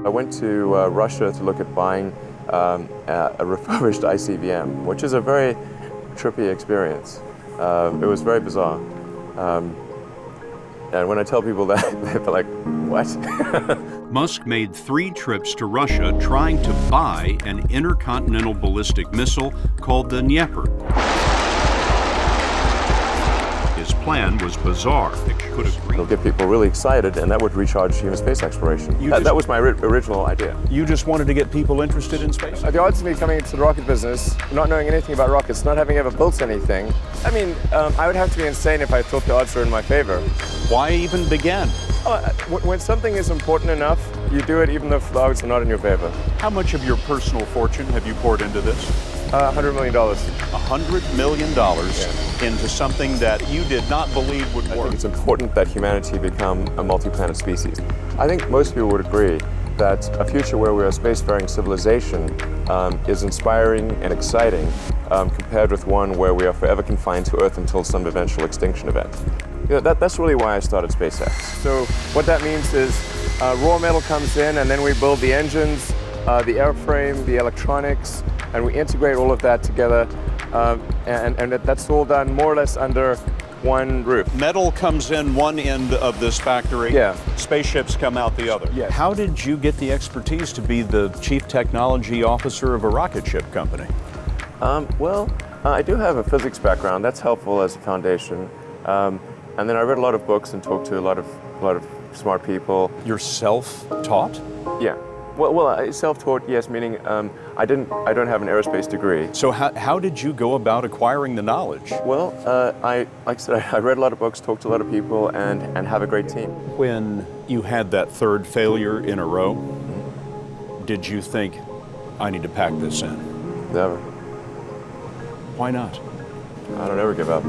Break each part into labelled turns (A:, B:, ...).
A: I went to Russia to look at buying a refurbished ICBM, which is a very trippy experience. It was very bizarre. And when I tell people that, they're like, what?
B: Musk made 3 trips to Russia trying to buy an intercontinental ballistic missile called the Dnieper. His plan was bizarre. It could agree.
A: It'll get people really excited, and that would recharge human space exploration. That was my original idea.
C: You just wanted to get people interested in space?
D: The odds of me coming into the rocket business, not knowing anything about rockets, not having ever built anything, I mean, I would have to be insane if I thought the odds were in my favor.
C: Why even begin?
D: When something is important enough, you do it even if the odds are not in your favor.
C: How much of your personal fortune have you poured into this?
D: $100 million.
C: $100 million into something that you did not believe would work.
A: I think it's important that humanity become a multi-planet species. I think most people would agree that a future where we're a spacefaring civilization is inspiring and exciting compared with one where we are forever confined to Earth until some eventual extinction event. You know, that's really why I started SpaceX.
D: So what that means is raw metal comes in, and then we build the engines, the airframe, the electronics, and we integrate all of that together, and that's all done more or less under one roof.
C: Metal comes in one end of this factory, spaceships come out the other.
D: Yes.
C: How did you get the expertise to be the chief technology officer of a rocket ship company?
A: I do have a physics background. That's helpful as a foundation. And then I read a lot of books and talked to a lot of smart people.
C: You're self-taught?
A: Yeah. Well, self-taught, yes, meaning I don't have an aerospace degree.
C: So how did you go about acquiring the knowledge?
A: Well, like I said, I read a lot of books, talked to a lot of people, and have a great team.
C: When you had that third failure in a row, did you think, I need to pack this in?
A: Never.
C: Why not?
A: I don't ever give up.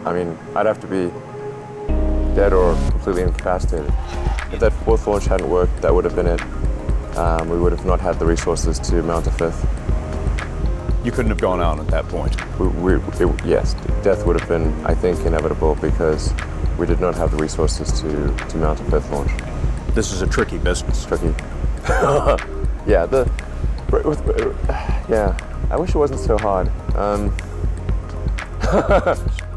A: I mean, I'd have to be dead or completely incapacitated. If that 4th launch hadn't worked, that would have been it. We would have not had the resources to mount a 5th.
C: You couldn't have gone out at that point?
A: Yes, death would have been, I think, inevitable because we did not have the resources to mount a 5th launch.
C: This is a tricky business.
A: Tricky. Yeah, I wish it wasn't so hard.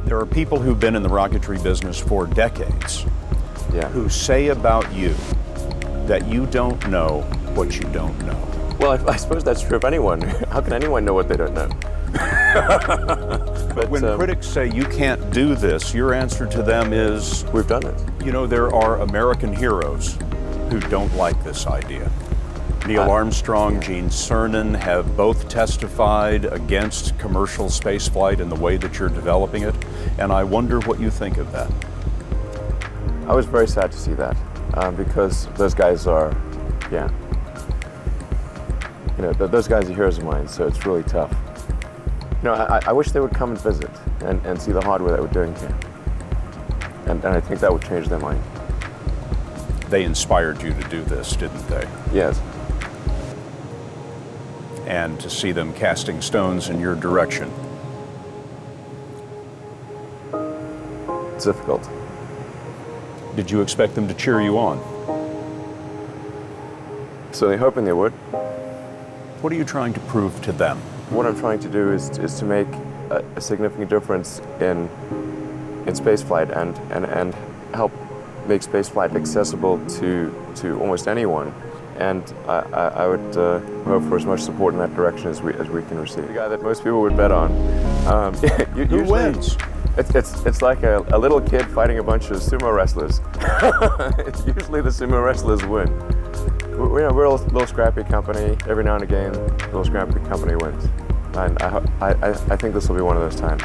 C: There are people who've been in the rocketry business for decades who say about you that you don't know what you don't know.
A: Well, I suppose that's true of anyone. How can anyone know what they don't know?
C: But when critics say you can't do this, your answer to them is...
A: We've done it.
C: You know, there are American heroes who don't like this idea. Neil Armstrong, Gene Cernan have both testified against commercial spaceflight in the way that you're developing it, and I wonder what you think of that.
A: I was very sad to see that, because those guys are, those guys are heroes of mine, so it's really tough. You know, I wish they would come and visit and see the hardware that we're doing here. And I think that would change their mind.
C: They inspired you to do this, didn't they?
A: Yes.
C: And to see them casting stones in your direction.
A: It's difficult.
C: Did you expect them to cheer you on?
A: Certainly hoping they would.
C: What are you trying to prove to them?
A: What I'm trying to do is to make a significant difference in spaceflight and help make spaceflight accessible to almost anyone. And I would hope for as much support in that direction as we can receive. The guy that most people would bet on.
C: Who wins?
A: It's like a little kid fighting a bunch of sumo wrestlers. It's usually the sumo wrestlers win. We're a little scrappy company. Every now and again, a little scrappy company wins. And I think this will be one of those times.